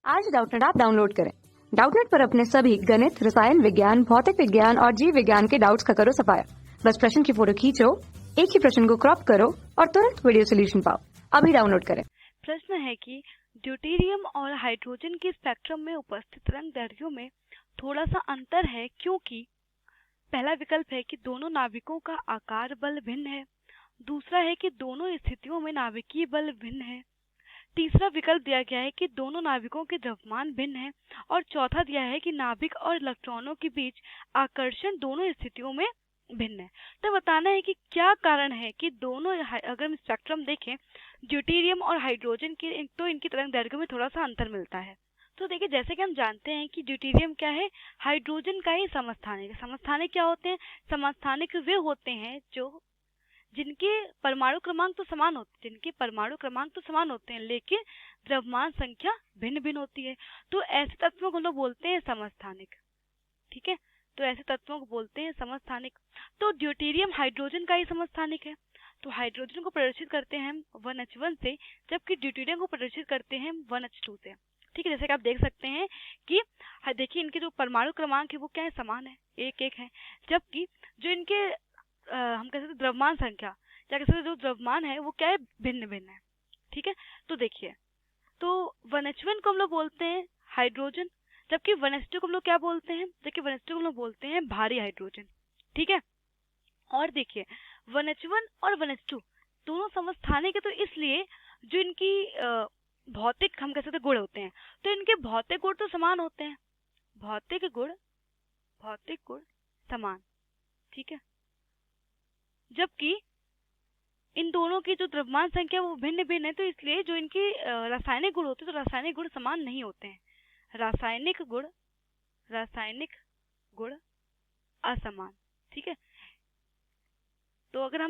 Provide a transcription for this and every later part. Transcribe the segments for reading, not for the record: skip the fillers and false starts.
आज Doubtnut app download करें। Doubtnut पर अपने सभी गणित, रसायन विज्ञान, भौतिक विज्ञान और जीव विज्ञान के डाउट्स का करो सफाया। बस प्रश्न की फोटो खींचो, एक ही प्रश्न को क्रॉप करो और तुरंत वीडियो सोल्यूशन पाओ। अभी डाउनलोड करें। प्रश्न है कि ड्यूटेरियम और हाइड्रोजन के स्पेक्ट्रम में उपस्थित रंगदैर्घ्यों में थोड़ा सा अंतर है, क्योंकि पहला विकल्प है कि दोनों नाभिकों का आकार बल भिन्न है, दूसरा है कि दोनों स्थितियों में नाभिकीय बल भिन्न है, तीसरा विकल्प दिया गया है कि दोनों नाभिकों के द्रव्यमान भिन्न है और चौथा दिया है कि नाभिक और इलेक्ट्रॉनों के बीच आकर्षण दोनों स्थितियों में भिन्न है। तो बताना है कि क्या कारण है कि दोनों, अगर हम स्पेक्ट्रम देखें ड्यूटेरियम और हाइड्रोजन के, तो इनकी तरंगदैर्घ्य में थोड़ा सा अंतर मिलता है। तो देखिए, जैसे कि हम जानते हैं कि ड्यूटेरियम क्या है, हाइड्रोजन का ही समस्थानिक। समस्थानिक क्या होते हैं? समस्थानिक वे होते हैं जिनके परमाणु क्रमांक तो समान होते हैं, लेकिन द्रव्यमान संख्या भिन्न भिन्न होती है। तो ऐसे तत्वों को हम लोग बोलते हैं समस्थानिक। ठीक है, तो ऐसे तत्वों को बोलते हैं समस्थानिक। तो ड्यूटेरियम हाइड्रोजन का ही समस्थानिक है। तो हाइड्रोजन को प्रदर्शित करते हैं हम 1H1 से, जबकि ड्यूटेरियम को प्रदर्शित करते हैं 1H2 से। ठीक है, जैसे कि आप देख सकते हैं कि देखिए इनके जो परमाणु क्रमांक है वो क्या है, समान है, 1-1 है, जबकि जो इनके हम कह सकते हैं द्रव्यमान संख्या, क्या कह सकते हैं, जो द्रव्यमान है वो क्या है, भिन्न भिन्न है। ठीक है, तो देखिए, तो 1H1 को हम लोग बोलते हैं हाइड्रोजन, जबकि 1H2 को हम लोग क्या बोलते हैं, देखिए 1H2 को हम लोग बोलते हैं भारी हाइड्रोजन। ठीक है, और देखिए 1H1 और 1H2 दोनों समस्थानिक है, तो इसलिए जो इनकी भौतिक, हम कह सकते हैं, गुण होते हैं, तो इनके भौतिक गुण तो समान होते हैं, भौतिक गुण समान। ठीक है, जबकि इन दोनों की जो द्रव्यमान संख्या वो भिन्न भिन्न है, तो इसलिए जो इनकी रासायनिक गुण होते हैं, तो रासायनिक गुण समान नहीं होते हैं, रासायनिक गुण असमान। ठीक है, तो अगर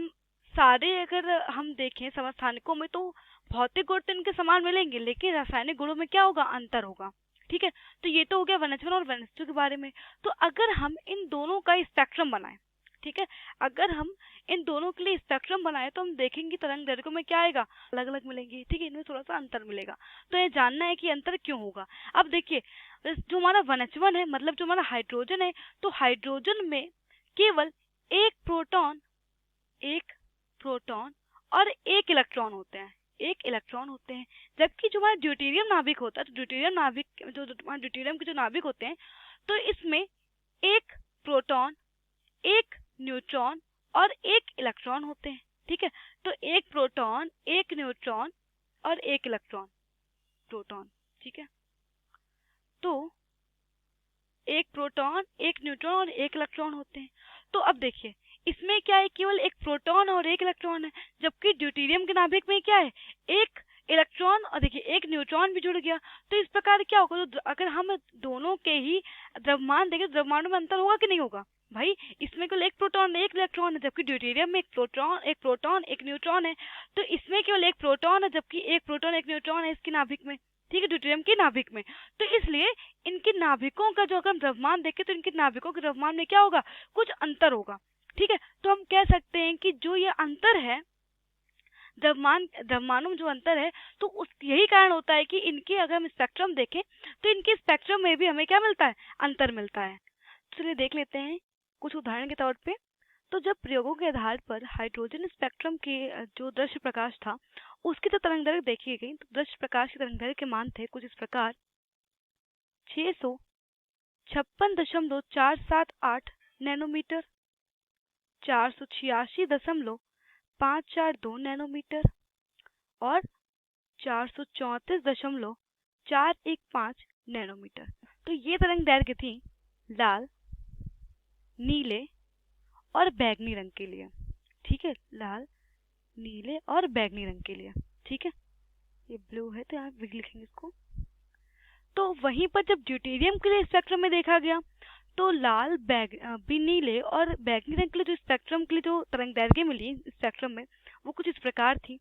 हम देखें समस्थानिकों में, तो भौतिक गुण तो इनके समान मिलेंगे, लेकिन रासायनिक गुणों में क्या होगा, अंतर होगा। ठीक है, तो ये तो हो गया 1H1 और 1H2 के बारे में। तो अगर हम इन दोनों का स्पेक्ट्रम बनाएं, ठीक है, अगर हम इन दोनों के लिए स्पेक्ट्रम बनाए, तो हम देखेंगे तरंगदैर्घ्य में क्या आएगा, अलग अलग मिलेंगे। ठीक है, इनमें थोड़ा सा अंतर मिलेगा। तो ये जानना है कि अंतर क्यों होगा। अब देखिए, जो हमारा 1H1 है, मतलब जो हमारा हाइड्रोजन है, तो हाइड्रोजन में केवल एक प्रोटॉन और एक इलेक्ट्रॉन होते हैं, जबकि जो हमारा ड्यूटेरियम नाभिक होता है, तो ड्यूटेरियम के जो नाभिक होते हैं, तो इसमें एक प्रोटॉन, एक न्यूट्रॉन और एक इलेक्ट्रॉन होते हैं। ठीक है, तो एक प्रोटॉन, एक न्यूट्रॉन और एक इलेक्ट्रॉन, प्रोटॉन। ठीक है, तो एक प्रोटॉन, एक न्यूट्रॉन और एक इलेक्ट्रॉन होते हैं। तो अब देखिए, इसमें क्या है, केवल एक प्रोटॉन और एक इलेक्ट्रॉन है, जबकि ड्यूटेरियम के नाभिक में क्या है, एक इलेक्ट्रॉन और देखिए एक न्यूट्रॉन भी जुड़ गया। तो इस प्रकार क्या होगा, तो अगर हम दोनों के ही द्रव्यमान देखें, तो द्रव्यमानों में अंतर होगा कि नहीं होगा भाई। इसमें केवल एक प्रोटॉन एक इलेक्ट्रॉन है, जबकि ड्यूटेरियम में एक प्रोटॉन एक न्यूट्रॉन है। तो इसमें केवल एक प्रोटॉन है, जबकि एक प्रोटॉन एक न्यूट्रॉन है इसके नाभिक में। ठीक है, ड्यूटेरियम के नाभिक में। तो इसलिए इनके नाभिकों का जो अगर हम द्रव्यमान देखें, तो इनके नाभिकों के द्रव्यमान में क्या होगा, कुछ अंतर होगा। ठीक है, तो हम कह सकते हैं कि जो ये अंतर है, द्रव्यमानों में जो अंतर है, तो यही कारण होता है कि इनके अगर हम स्पेक्ट्रम देखें, तो इनके स्पेक्ट्रम में भी हमें क्या मिलता है, अंतर मिलता है। चलिए देख लेते हैं कुछ उदाहरण के तौर पे। तो जब प्रयोगों के आधार पर हाइड्रोजन स्पेक्ट्रम के जो दृश्य प्रकाश था, उसकी तो तरंगदैर्घ्य देखी गई, तो दृश्य प्रकाश की तरंगदैर्घ्य के मान थे कुछ इस प्रकार: 656.478 नैनोमीटर, 486.542 नैनोमीटर और 434.415 नैनोमीटर। तो ये तरंगदैर्घ्य थी लाल, नीले और बैंगनी रंग के लिए। ठीक है, लाल, नीले और बैंगनी रंग के लिए। ठीक है, ये ब्लू है तो यहाँ लिखेंगे इसको। तो वहीं पर जब ड्यूटेरियम के लिए स्पेक्ट्रम में देखा गया, तो लाल, नीले और बैंगनी रंग के लिए जो स्पेक्ट्रम के लिए जो तरंगदैर्घ्य मिली स्पेक्ट्रम में, वो कुछ इस प्रकार थी।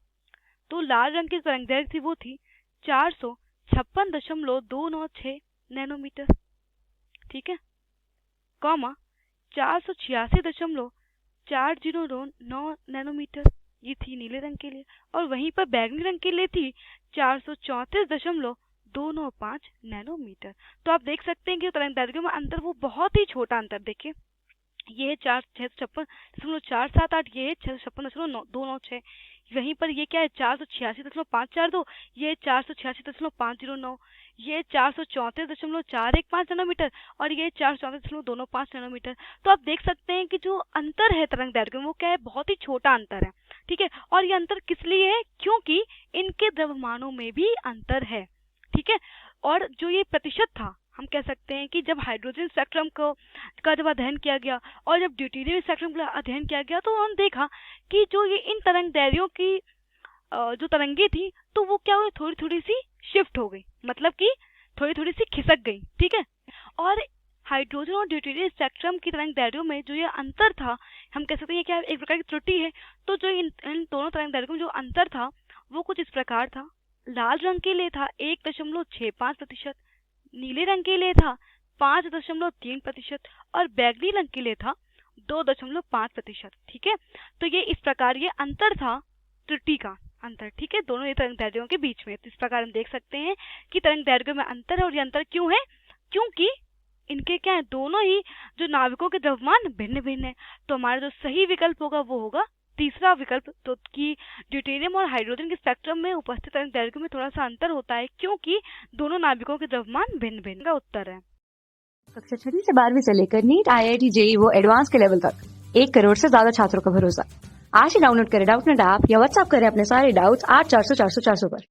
तो लाल रंग की तरंगदैर्घ्य थी, वो थी 456.296 नैनोमीटर। ठीक है, 486.409 नैनोमीटर, ये थी नीले रंग के लिए। और वहीं पर बैंगनी रंग के लिए थी 434.2 295 नैनोमीटर। तो आप देख सकते हैं कि तरंग दैर्घ्य में अंतर वो बहुत ही छोटा अंतर, देखिए ये है 656.478, ये है 656.296, वहीं पर ये क्या है 486.542, ये 486.509, ये 434.415 नैनोमीटर और ये 434.295 नैनोमीटर। तो आप देख सकते हैं कि जो अंतर है तरंग दैर्घ्य में वो क्या है, बहुत ही छोटा अंतर है, ठीक है। और ये अंतर किस लिए है, क्योंकि इनके द्रव्यमानों में भी अंतर है, ठीक है। और जो ये प्रतिशत था, हम कह सकते हैं कि जब हाइड्रोजन स्पेक्ट्रम का जब अध्ययन किया गया और जब ड्यूटेरियम स्पेक्ट्रम का अध्ययन किया गया तो उन्होंने देखा कि जो ये इन तरंग दैर्घ्यों की जो तरंगे थी तो वो क्या हुई, थोड़ी थोड़ी सी शिफ्ट हो गई, मतलब कि थोड़ी थोड़ी सी खिसक गई, ठीक है। और हाइड्रोजन और ड्यूटेरियम स्पेक्ट्रम की तरंग दैर्घ्यों में जो ये अंतर था, हम कह सकते हैं कि एक प्रकार की त्रुटि है। तो जो इन दोनों तरंग दैर्घ्यों में जो अंतर था वो कुछ इस प्रकार था। लाल रंग के लिए था 1.65%, नीले रंग के लिए था 5.3% और बैगनी रंग के लिए था 2.5%, ठीक है। तो ये इस प्रकार ये अंतर था, त्रुटि का अंतर, ठीक है, दोनों ये तरंग दैर्घ्यों के बीच में। तो इस प्रकार हम देख सकते हैं कि तरंग दैर्घ्य में अंतर है और ये अंतर क्यों है, क्योंकि इनके क्या है, दोनों ही जो नाविकों के द्रव्यमान भिन्न भिन्न है। तो हमारा जो सही विकल्प होगा वो होगा तीसरा विकल्प, तो कि ड्यूटेरियम और हाइड्रोजन के स्पेक्ट्रम में उपस्थित तरंग दैर्घ्य में थोड़ा सा अंतर होता है क्योंकि दोनों नाविकों के द्रव्यमान भिन्न भिन्न का उत्तर है। कक्षा 6वीं से 12वीं से लेकर नीट, IIT, JEE वो एडवांस के लेवल तक 1 करोड़ से ज्यादा छात्रों का भरोसा। आज ही डाउनलोड करें डाउटनेट ऐप या व्हाट्सएप करें अपने सारे डाउट्स 8400 400 400 पर।